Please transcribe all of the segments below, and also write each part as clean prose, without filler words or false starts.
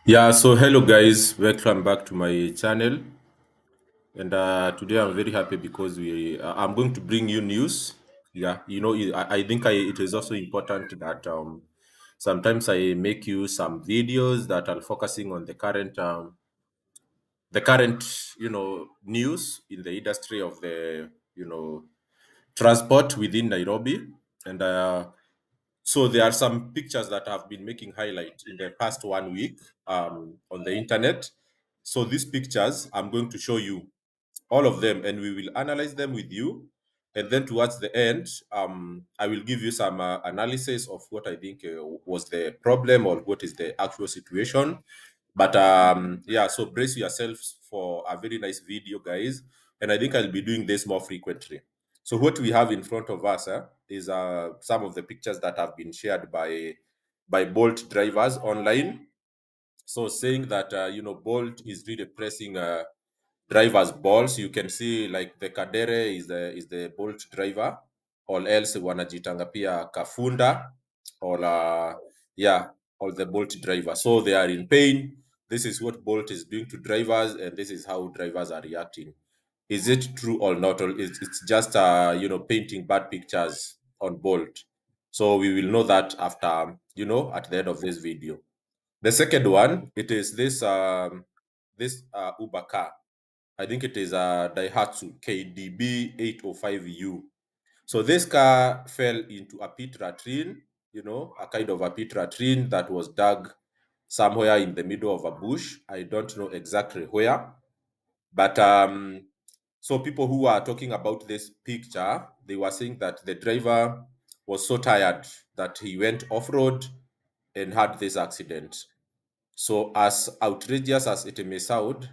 Yeah, so hello guys, welcome back to my channel. And today I'm very happy because I'm going to bring you news. Yeah, I think it is also important that sometimes I make you some videos that are focusing on the current news in the industry of the transport within Nairobi. And so there are some pictures that have been making highlight in the past 1 week on the internet. So these pictures, I'm going to show you all of them, and we will analyze them with you. And then towards the end, I will give you some analysis of what I think was the problem or what is the actual situation. But yeah, so brace yourselves for a very nice video, guys. And I think I'll be doing this more frequently. So what we have in front of us is some of the pictures that have been shared by Bolt drivers online. So saying that Bolt is really pressing drivers balls. You can see like the Kadere is the Bolt driver, or else wanajitanga pia Kafunda, or yeah, or the Bolt driver. So they are in pain. This is what Bolt is doing to drivers, and this is how drivers are reacting. Is it true or not? Or it's just painting bad pictures on Bolt? So we will know that after at the end of this video. The second one, it is this Uber car. I think it is a Daihatsu KDB 805U. So this car fell into a pit latrine, a kind of a pit latrine that was dug somewhere in the middle of a bush. I don't know exactly where, but so people who are talking about this picture, they were saying that the driver was so tired that he went off road and had this accident. So, as outrageous as it may sound,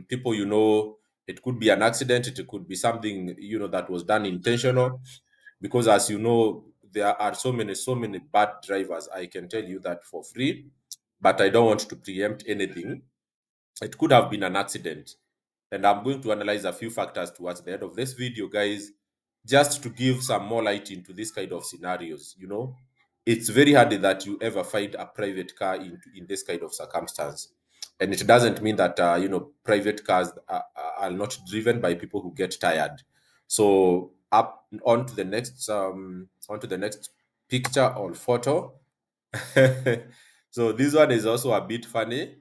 people, it could be an accident, it could be something, that was done intentional. Because, as you know, there are so many bad drivers. I can tell you that for free, but I don't want to preempt anything. It could have been an accident. And I'm going to analyze a few factors towards the end of this video, guys, just to give some more light into this kind of scenarios. It's very hard that you ever find a private car in this kind of circumstance. And it doesn't mean that, private cars are not driven by people who get tired. So up on to the next picture or photo. So this one is also a bit funny.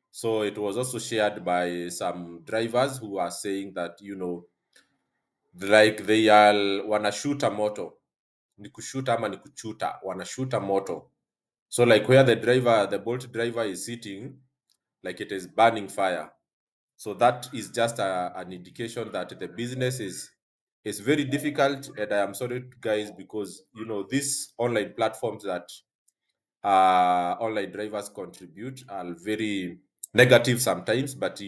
So it was also shared by some drivers who are saying that, like they are wanashuta moto. Ni kushuta ama ni kuchuta. Wanashuta moto. So like where the Bolt driver is sitting, like it is burning fire. So that is just an indication that the business is very difficult. And I am sorry, guys, because these online platforms that online drivers contribute are very negative sometimes. But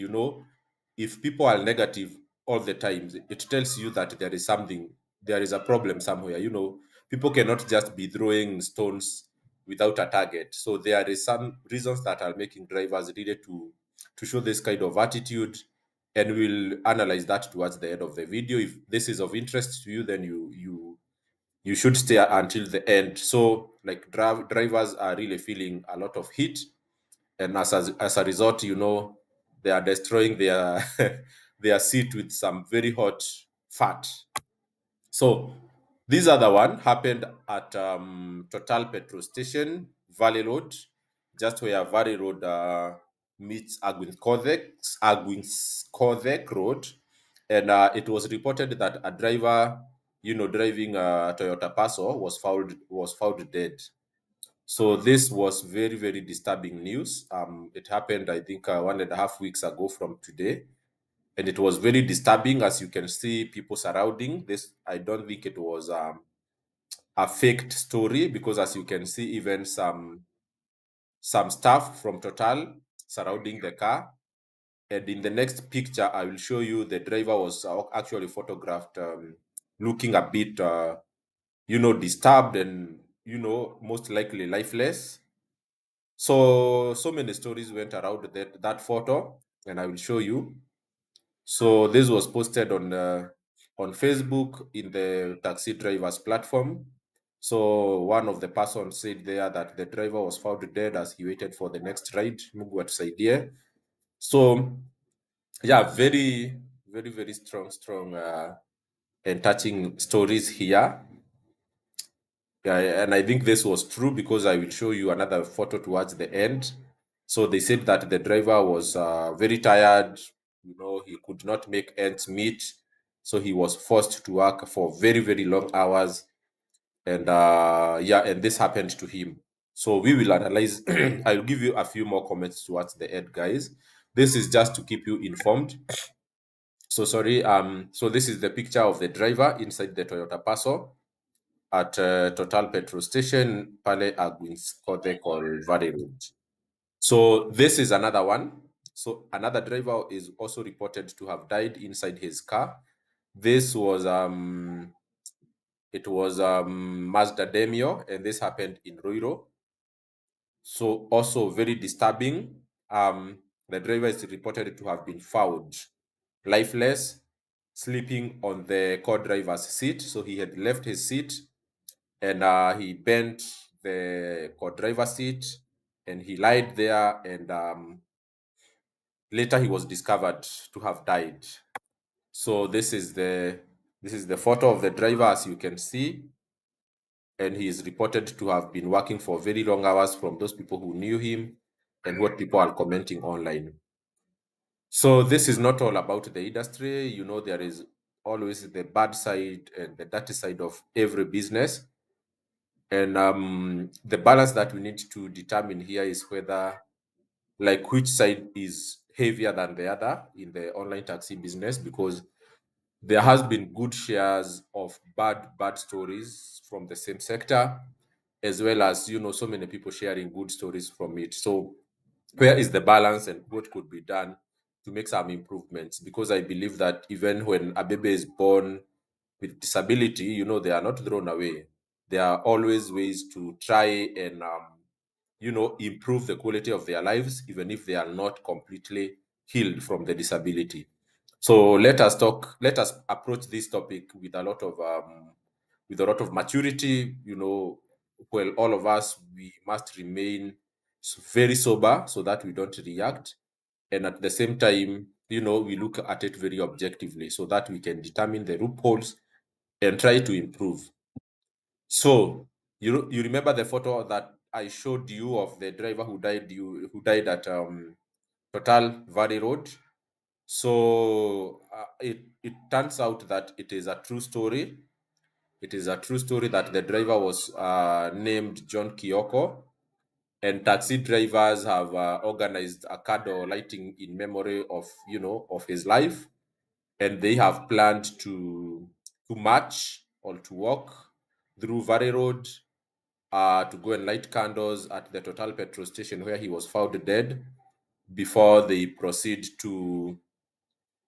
if people are negative all the time, it tells you that there is a problem somewhere. People cannot just be throwing stones without a target. So there is some reasons that are making drivers really to show this kind of attitude, and we'll analyze that towards the end of the video. If this is of interest to you, then you should stay until the end. So, like, drivers are really feeling a lot of heat, and as a result, they are destroying their their seat with some very hot fat. So, this other one happened at Total Petrol Station, Valley Road, just where Valley Road meets Agwins Road. And it was reported that a driver, driving a Toyota Passo was found dead. So this was very, very disturbing news. It happened, I think, 1.5 weeks ago from today, and it was very disturbing. As you can see, people surrounding this. I don't think it was a faked story, because as you can see, even some staff from Total surrounding the car. And in the next picture, I will show you the driver was actually photographed looking a bit, disturbed and, most likely lifeless. So many stories went around that photo, and I will show you. So this was posted on Facebook in the taxi drivers platform. So one of the persons said there that the driver was found dead as he waited for the next ride. Mungu atusaidie. So yeah, very strong and touching stories here. Yeah, and I think this was true because I will show you another photo towards the end. So they said that the driver was very tired. You know, he could not make ends meet, so he was forced to work for very long hours. And yeah, and this happened to him. So we will analyze. I'll give you a few more comments towards the end, guys. This is just to keep you informed. So sorry. So this is the picture of the driver inside the Toyota Passo at Total petrol station pale Aguinscothe called Valley Road. So this is another one. So another driver is also reported to have died inside his car. This was it was Mazda Demio, and this happened in Ruiro. So also very disturbing. The driver is reported to have been found lifeless, sleeping on the co-driver's seat. So he had left his seat and he bent the co-driver seat and he lied there, and later he was discovered to have died. So this is the photo of the driver, as you can see, and he is reported to have been working for very long hours from those people who knew him and what people are commenting online. So this is not all about the industry. You know, there is always the bad side and the dirty side of every business. And the balance that we need to determine here is whether, like, which side is heavier than the other in the online taxi business, because there has been good shares of bad stories from the same sector, as well as, you know, so many people sharing good stories from it. So where is the balance and what could be done to make some improvements? Because I believe that even when a baby is born with disability, you know, they are not thrown away. There are always ways to try and you know, improve the quality of their lives, even if they are not completely healed from the disability. So let us approach this topic with a lot of maturity. You know, well, all of us, we must remain very sober so that we don't react, and at the same time, you know, we look at it very objectively so that we can determine the loopholes and try to improve. So you remember the photo that I showed you of the driver who died at Total Valley Road. So it turns out that it is a true story. It is a true story that the driver was named John Kioko, and taxi drivers have organized a candle lighting in memory of, you know, of his life, and they have planned to march or to walk through Valley Road to go and light candles at the Total petrol station where he was found dead before they proceed to,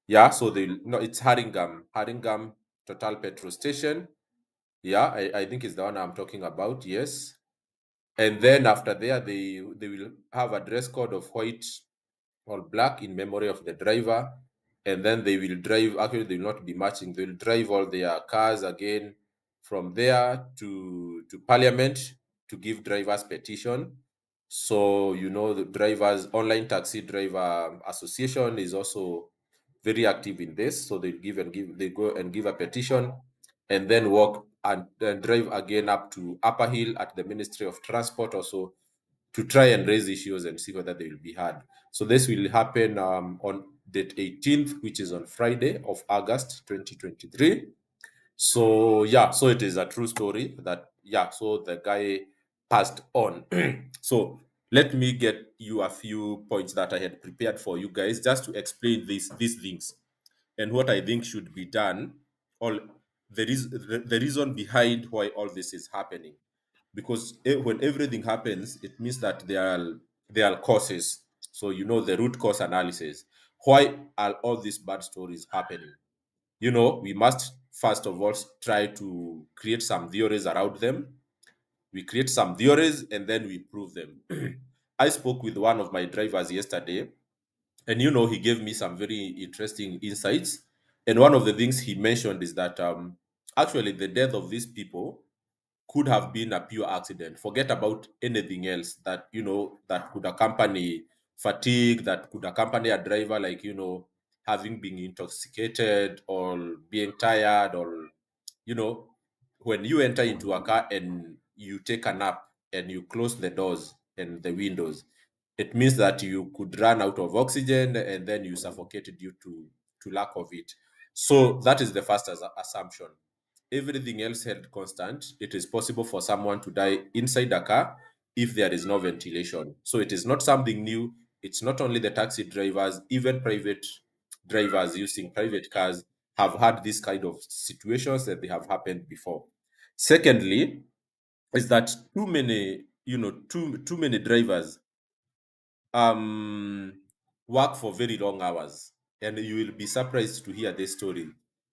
yeah, so they, no, it's Haringam Total petrol station. Yeah, I think it's the one I'm talking about. Yes. And then after there, they will have a dress code of white or black in memory of the driver. And then they will drive, actually, they will not be marching, they will drive all their cars again from there to Parliament to give drivers petition. So, you know, the drivers, online taxi driver association is also very active in this. So they go and give a petition and then walk and then drive again up to Upper Hill at the Ministry of Transport also to try and raise issues and see whether they will be heard. So this will happen on date 18th, which is on Friday of August 2023. So yeah, so it is a true story that, yeah, so the guy passed on. So let me get you a few points that I had prepared for you guys just to explain these things and what I think should be done. All the reason behind why all this is happening, because when everything happens, it means that there are causes. So, you know, the root cause analysis. Why are all these bad stories happening? You know, we must first of all try to create some theories around them. We create some theories and then we prove them. I spoke with one of my drivers yesterday, and, you know, he gave me some very interesting insights. And one of the things he mentioned is that actually the death of these people could have been a pure accident. Forget about anything else that that could accompany fatigue, that could accompany a driver, like having been intoxicated or being tired, or you know when you enter into a car and you take a nap and you close the doors and the windows, it means that you could run out of oxygen and then you suffocate due to lack of it. So that is the first assumption. Everything else held constant, it is possible for someone to die inside a car if there is no ventilation. So it is not something new. It's not only the taxi drivers, even private drivers using private cars have had this kind of situations, that they have happened before. Secondly, is that too many drivers um work for very long hours, and you will be surprised to hear this story,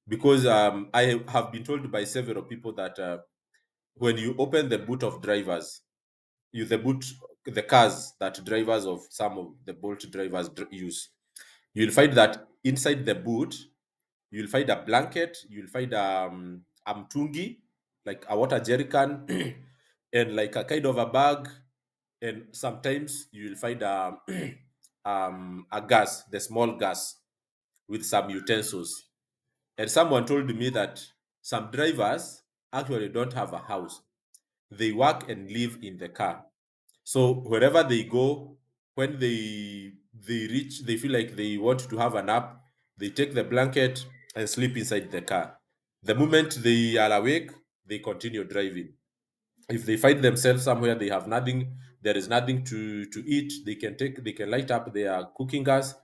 because I have been told by several people that when you open the boot of drivers, the cars that drivers of some of the Bolt drivers use, you'll find that inside the boot you'll find a blanket, you'll find a mtungi, like a water jerry can, and like a kind of a bag, and sometimes you'll find a gas, the small gas, with some utensils. And someone told me that some drivers actually don't have a house. They work and live in the car. So wherever they go, when they reach, they feel like they want to have a nap, they take the blanket and sleep inside the car. The moment they are awake, they continue driving. If they find themselves somewhere they have nothing, there is nothing to eat, they can light up their cooking gas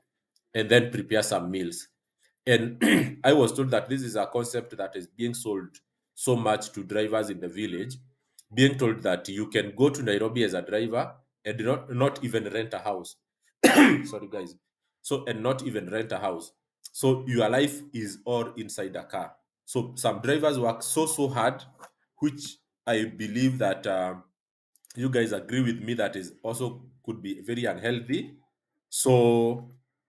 and then prepare some meals. And I was told that this is a concept that is being sold so much to drivers in the village, being told that you can go to Nairobi as a driver and not even rent a house. Sorry, guys. So, and not even rent a house. So, your life is all inside a car. So, some drivers work so hard, which I believe that you guys agree with me that is also could be very unhealthy. So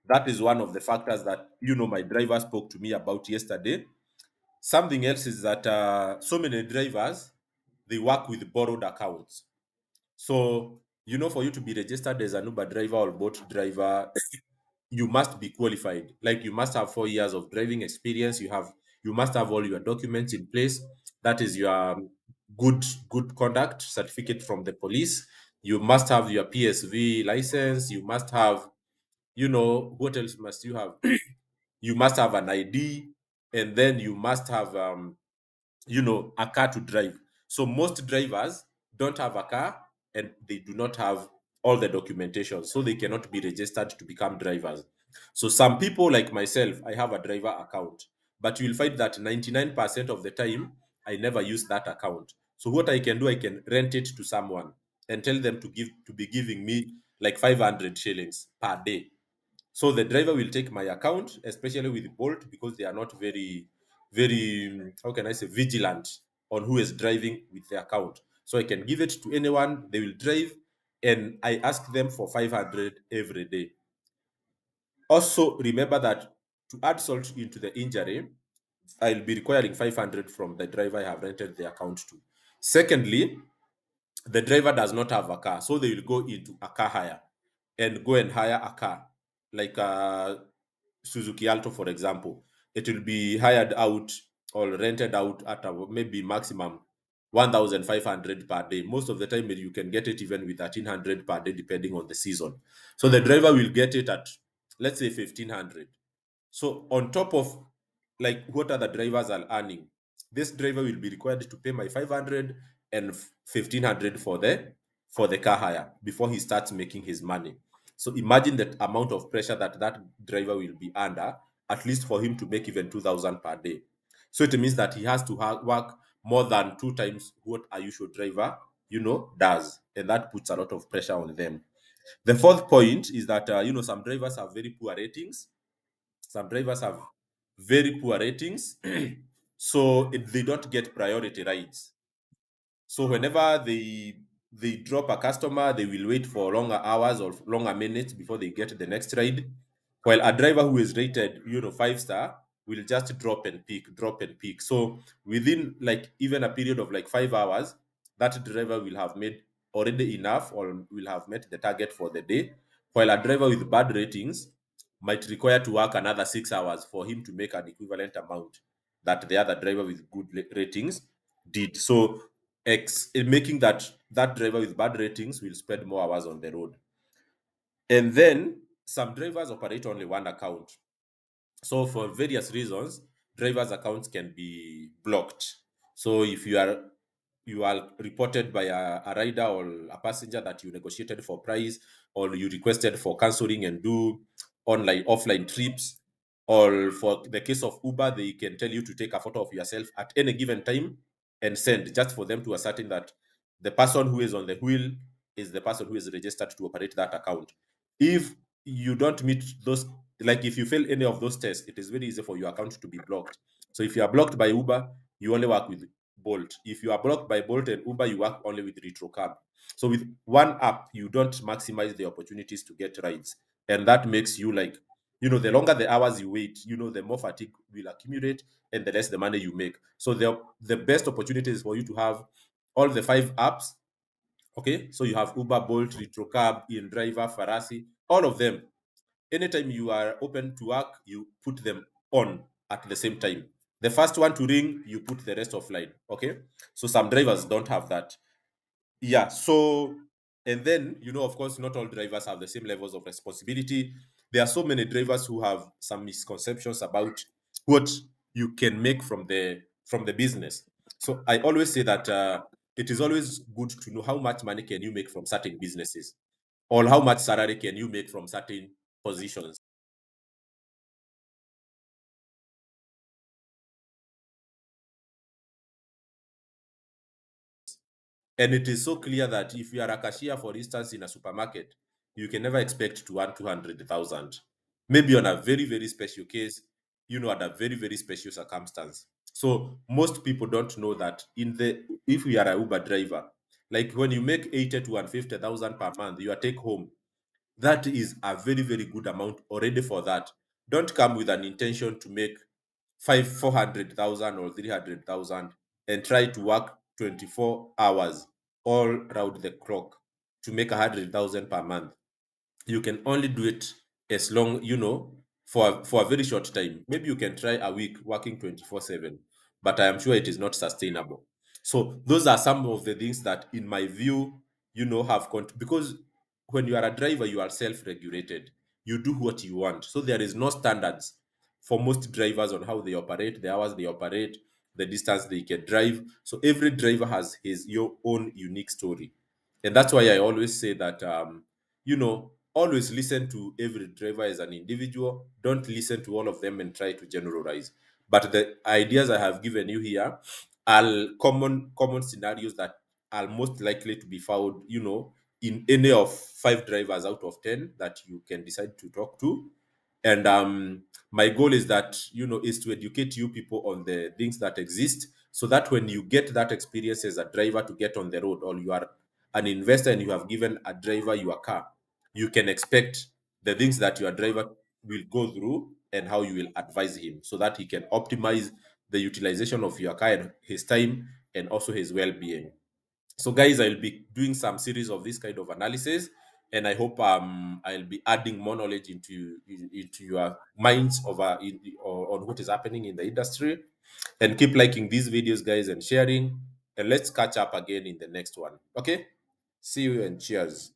that is one of the factors that my driver spoke to me about yesterday. Something else is that so many drivers, they work with borrowed accounts. So for you to be registered as an Uber driver or Bolt driver, you must be qualified. Like, you must have 4 years of driving experience. You must have all your documents in place. That is your good conduct certificate from the police. You must have your PSV license. You must have, what else must you have? You must have an ID, and then you must have a car to drive. So most drivers don't have a car, and they do not have all the documentation, so they cannot be registered to become drivers. So some people like myself, I have a driver account, but you'll find that 99% of the time I never use that account. So what I can do, I can rent it to someone and tell them to be giving me like 500 shillings per day. So the driver will take my account, especially with Bolt, because they are not very, how can I say, vigilant on who is driving with the account. So I can give it to anyone, they will drive, and I ask them for 500 every day. Also, remember that to add salt into the injury, I'll be requiring 500 from the driver I have rented the account to. Secondly, the driver does not have a car, so they will go into a car hire and go and hire a car, like a Suzuki Alto, for example. It will be hired out or rented out at maybe maximum 1,500 per day. Most of the time, you can get it even with 1,300 per day, depending on the season. So the driver will get it at, let's say, 1,500. So on top of, like, what other drivers are earning, this driver will be required to pay my 500 and 1,500 for the car hire before he starts making his money. So imagine that amount of pressure that driver will be under, at least for him to make even 2,000 per day. So it means that he has to work more than 2 times what a usual driver, does, and that puts a lot of pressure on them. The fourth point is that some drivers have very poor ratings. Some drivers have very poor ratings, so they don't get priority rides. So whenever they drop a customer, they will wait for longer hours or longer minutes before they get the next ride. While a driver who is rated, 5 star, will just drop and pick, drop and pick. So within, like, even a period of like 5 hours, that driver will have made already enough or will have met the target for the day, while a driver with bad ratings might require to work another 6 hours for him to make an equivalent amount that the other driver with good ratings did. So, making that driver with bad ratings will spend more hours on the road. And then some drivers operate only one account. So for various reasons, drivers' accounts can be blocked. So if you are reported by a rider or a passenger that you negotiated for price, or you requested for canceling and do online offline trips, or for the case of Uber, they can tell you to take a photo of yourself at any given time and send, just for them to ascertain that the person who is on the wheel is the person who is registered to operate that account. If you don't meet those, like if you fail any of those tests, it is very easy for your account to be blocked. So if you are blocked by Uber, you only work with Bolt. If you are blocked by Bolt and Uber, you work only with RetroCab. So with one app, you don't maximize the opportunities to get rides. And that makes you like, the longer the hours you wait, the more fatigue will accumulate and the less the money you make. So the best opportunity is for you to have all the five apps. Okay. So you have Uber, Bolt, RetroCab, InDriver, Farasi, all of them. Anytime you are open to work, you put them on at the same time. The first one to ring, you put the rest offline. Okay. So some drivers don't have that. Yeah. So, and then, of course, not all drivers have the same levels of responsibility. There are so many drivers who have some misconceptions about what you can make from the business. So I always say that it is always good to know how much money can you make from certain businesses, or how much salary can you make from certain positions. And it is so clear that if you are a cashier, for instance, in a supermarket, you can never expect to earn 200,000. Maybe on a very, very special case, at a very, very special circumstance. So most people don't know that if we are a Uber driver, like when you make 80 to 150,000 per month, your take home, that is a very, very good amount already for that. Don't come with an intention to make 400,000 or 300,000 and try to work 24 hours all round the clock to make 100,000 per month. You can only do it as long, for a very short time. Maybe you can try a week working 24/7, but I am sure it is not sustainable. So those are some of the things that, in my view, have because when you are a driver, you are self-regulated. You do what you want. So there is no standards for most drivers on how they operate, the hours they operate, the distance they can drive. So every driver has his your own unique story. And that's why I always say that always listen to every driver as an individual. Don't listen to all of them and try to generalize. But the ideas I have given you here are common scenarios that are most likely to be found, in any of five drivers out of 10 that you can decide to talk to. And my goal is that, is to educate you people on the things that exist, so that when you get that experience as a driver to get on the road, or you are an investor and you have given a driver your car, you can expect the things that your driver will go through and how you will advise him, so that he can optimize the utilization of your car and his time and also his well-being. So, guys, I'll be doing some series of this kind of analysis, and I hope I'll be adding more knowledge into your minds on what is happening in the industry. And keep liking these videos, guys, and sharing. And let's catch up again in the next one. Okay? See you and cheers.